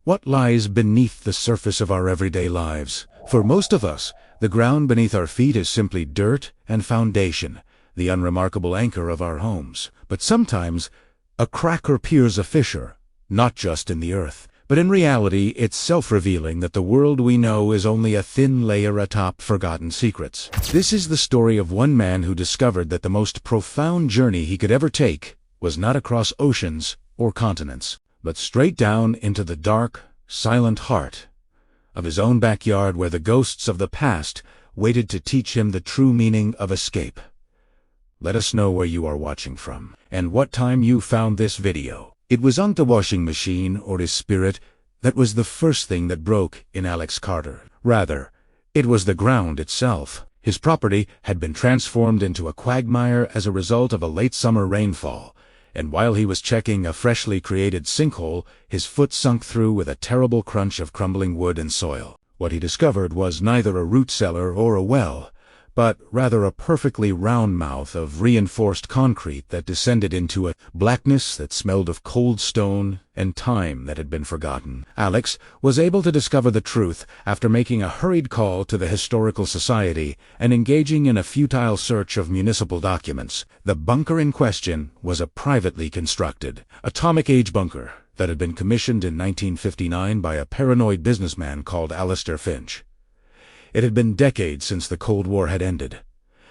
What lies beneath the surface of our everyday lives? For most of us, the ground beneath our feet is simply dirt and foundation, the unremarkable anchor of our homes. But sometimes, a crack appears a fissure, not just in the earth, but in reality it's self-revealing that the world we know is only a thin layer atop forgotten secrets. This is the story of one man who discovered that the most profound journey he could ever take was not across oceans or continents, but straight down into the dark, silent heart of his own backyard, where the ghosts of the past waited to teach him the true meaning of escape. Let us know where you are watching from, and what time you found this video. It was on the washing machine or his spirit that was the first thing that broke in Alex Carter. Rather, it was the ground itself. His property had been transformed into a quagmire as a result of a late summer rainfall, and while he was checking a freshly created sinkhole, his foot sunk through with a terrible crunch of crumbling wood and soil. What he discovered was neither a root cellar or a well, but rather a perfectly round mouth of reinforced concrete that descended into a blackness that smelled of cold stone and time that had been forgotten. Alex was able to discover the truth after making a hurried call to the Historical Society and engaging in a futile search of municipal documents. The bunker in question was a privately constructed, atomic-age bunker that had been commissioned in 1959 by a paranoid businessman called Alistair Finch. It had been decades since the Cold War had ended.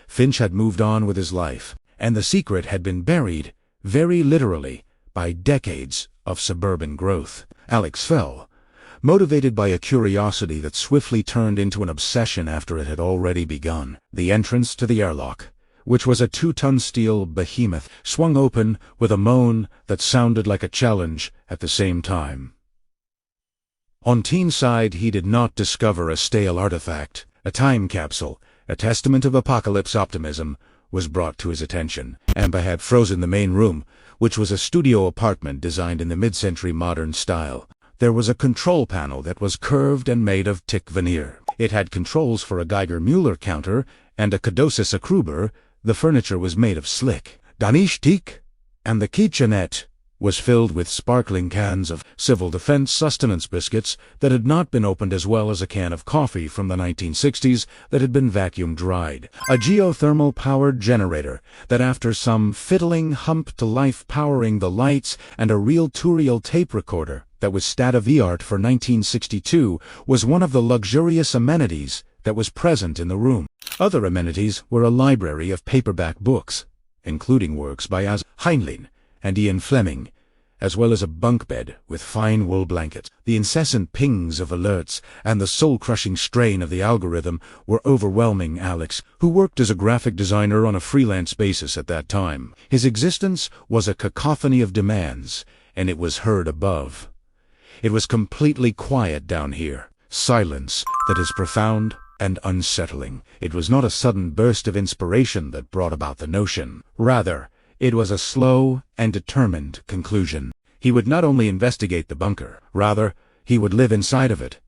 Finch had moved on with his life, and the secret had been buried, very literally, by decades of suburban growth. Alex fell, motivated by a curiosity that swiftly turned into an obsession after it had already begun. The entrance to the airlock, which was a 2-ton steel behemoth, swung open with a moan that sounded like a challenge at the same time. On Teen's side, he did not discover a stale artifact. A time capsule, a testament of apocalypse optimism, was brought to his attention. Amber had frozen the main room, which was a studio apartment designed in the mid-century modern style. There was a control panel that was curved and made of thick veneer. It had controls for a Geiger-Müller counter and a Cadosis Akruber. The furniture was made of slick Danish teak, and the kitchenette was filled with sparkling cans of civil defense sustenance biscuits that had not been opened, as well as a can of coffee from the 1960s that had been vacuum dried. A geothermal-powered generator that, after some fiddling, humped to life powering the lights, and a reel-to-reel tape recorder that was state-of-the-art for 1962, was one of the luxurious amenities that was present in the room. Other amenities were a library of paperback books, including works by As. Heinlein and Ian Fleming, as well as a bunk bed with fine wool blankets. The incessant pings of alerts and the soul-crushing strain of the algorithm were overwhelming Alex, who worked as a graphic designer on a freelance basis at that time. His existence was a cacophony of demands, and it was heard above. It was completely quiet down here, silence that is profound and unsettling. It was not a sudden burst of inspiration that brought about the notion. Rather, it was a slow and determined conclusion. He would not only investigate the bunker, rather, he would live inside of it.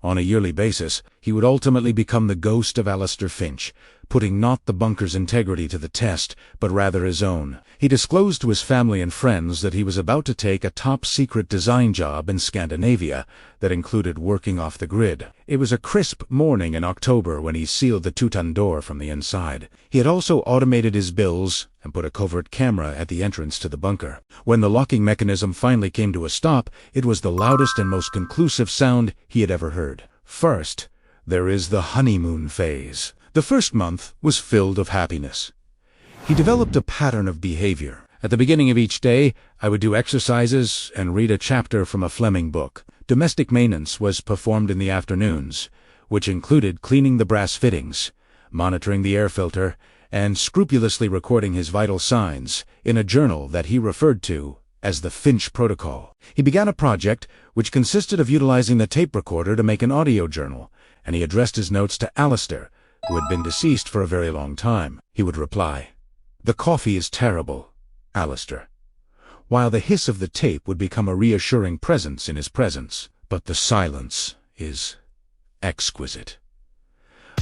On a yearly basis, he would ultimately become the ghost of Alistair Finch, putting not the bunker's integrity to the test, but rather his own. He disclosed to his family and friends that he was about to take a top-secret design job in Scandinavia that included working off the grid. It was a crisp morning in October when he sealed the 2-ton door from the inside. He had also automated his bills and put a covert camera at the entrance to the bunker. When the locking mechanism finally came to a stop, it was the loudest and most conclusive sound he had ever heard. First, there is the honeymoon phase. The first month was filled of happiness. He developed a pattern of behavior. At the beginning of each day, I would do exercises and read a chapter from a Fleming book. Domestic maintenance was performed in the afternoons, which included cleaning the brass fittings, monitoring the air filter, and scrupulously recording his vital signs in a journal that he referred to as the Finch Protocol. He began a project which consisted of utilizing the tape recorder to make an audio journal, and he addressed his notes to Alistair, who had been deceased for a very long time. He would reply, "The coffee is terrible, Alistair," while the hiss of the tape would become a reassuring presence in his presence. "But the silence is exquisite."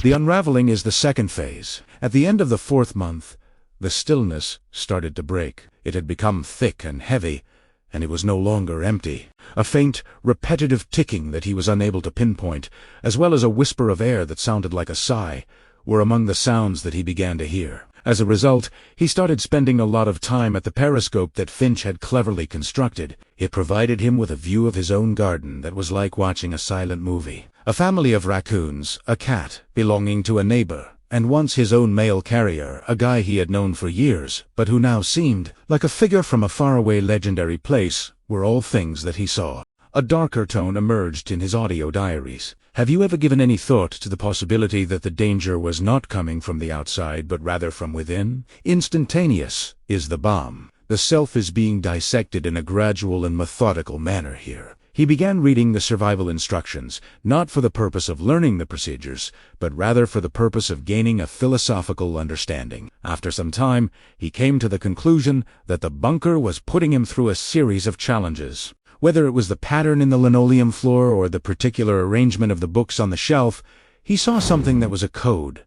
The unraveling is the second phase. At the end of the 4th month, the stillness started to break. It had become thick and heavy, and it was no longer empty. A faint, repetitive ticking that he was unable to pinpoint, as well as a whisper of air that sounded like a sigh, were among the sounds that he began to hear. As a result, he started spending a lot of time at the periscope that Finch had cleverly constructed. It provided him with a view of his own garden that was like watching a silent movie. A family of raccoons, a cat belonging to a neighbor, and once his own mail carrier, a guy he had known for years, but who now seemed like a figure from a faraway legendary place, were all things that he saw. A darker tone emerged in his audio diaries. Have you ever given any thought to the possibility that the danger was not coming from the outside, but rather from within? Instantaneous is the bomb. The self is being dissected in a gradual and methodical manner here. He began reading the survival instructions, not for the purpose of learning the procedures, but rather for the purpose of gaining a philosophical understanding. After some time, he came to the conclusion that the bunker was putting him through a series of challenges. Whether it was the pattern in the linoleum floor or the particular arrangement of the books on the shelf, he saw something that was a code.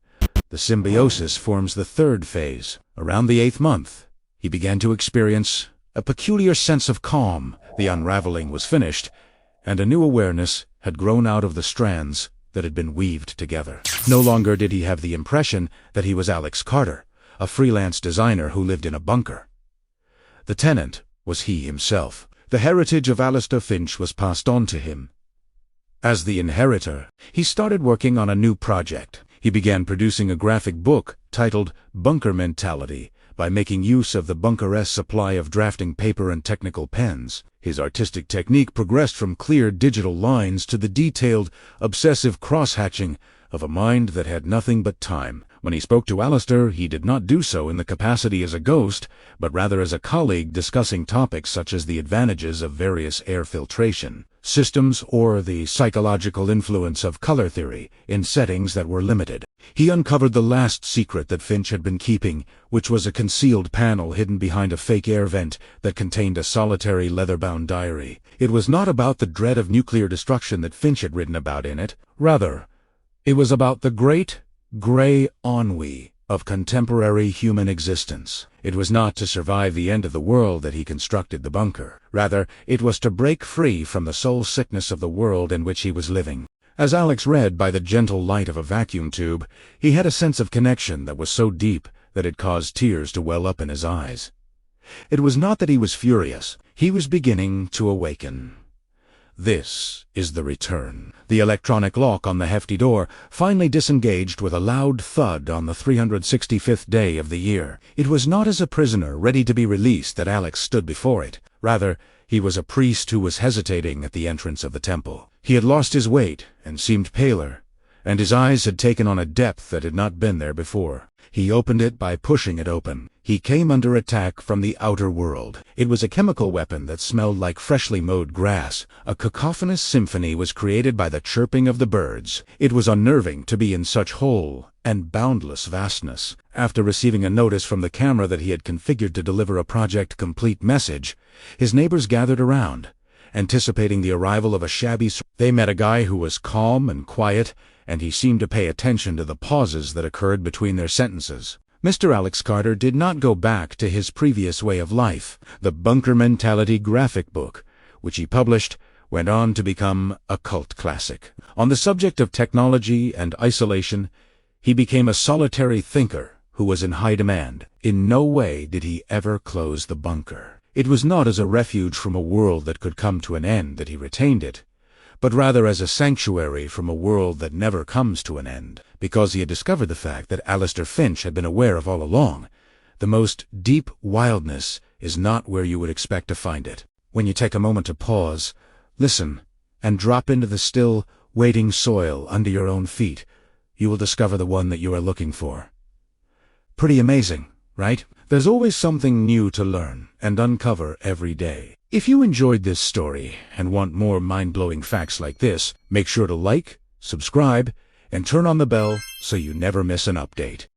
The symbiosis forms the third phase. Around the 8th month, he began to experience a peculiar sense of calm. The unraveling was finished, and a new awareness had grown out of the strands that had been weaved together. No longer did he have the impression that he was Alex Carter, a freelance designer who lived in a bunker. The tenant was he himself. The heritage of Alistair Finch was passed on to him. As the inheritor, he started working on a new project. He began producing a graphic book titled Bunker Mentality by making use of the bunker's supply of drafting paper and technical pens. His artistic technique progressed from clear digital lines to the detailed, obsessive cross-hatching of a mind that had nothing but time. When he spoke to Alistair, he did not do so in the capacity as a ghost, but rather as a colleague discussing topics such as the advantages of various air filtration systems or the psychological influence of color theory in settings that were limited. He uncovered the last secret that Finch had been keeping, which was a concealed panel hidden behind a fake air vent that contained a solitary leather-bound diary. It was not about the dread of nuclear destruction that Finch had written about in it. Rather, it was about the great gray ennui of contemporary human existence. It was not to survive the end of the world that he constructed the bunker. Rather, it was to break free from the soul sickness of the world in which he was living. As Alex read by the gentle light of a vacuum tube, he had a sense of connection that was so deep that it caused tears to well up in his eyes. It was not that he was furious. He was beginning to awaken. This is the return. The electronic lock on the hefty door finally disengaged with a loud thud on the 365th day of the year. It was not as a prisoner ready to be released that Alex stood before it. Rather, he was a priest who was hesitating at the entrance of the temple. He had lost his weight and seemed paler, and his eyes had taken on a depth that had not been there before. He opened it by pushing it open. He came under attack from the outer world. It was a chemical weapon that smelled like freshly mowed grass. A cacophonous symphony was created by the chirping of the birds. It was unnerving to be in such whole and boundless vastness. After receiving a notice from the camera that he had configured to deliver a Project Complete message, his neighbors gathered around, anticipating the arrival of a shabby... They met a guy who was calm and quiet, and he seemed to pay attention to the pauses that occurred between their sentences. Mr. Alex Carter did not go back to his previous way of life. The Bunker Mentality graphic book, which he published, went on to become a cult classic. On the subject of technology and isolation, he became a solitary thinker who was in high demand. In no way did he ever close the bunker. It was not as a refuge from a world that could come to an end that he retained it, but rather as a sanctuary from a world that never comes to an end, because he had discovered the fact that Alistair Finch had been aware of all along. The most deep wildness is not where you would expect to find it. When you take a moment to pause, listen, and drop into the still, waiting soil under your own feet, you will discover the one that you are looking for. Pretty amazing, right? There's always something new to learn and uncover every day. If you enjoyed this story and want more mind-blowing facts like this, make sure to like, subscribe, and turn on the bell so you never miss an update.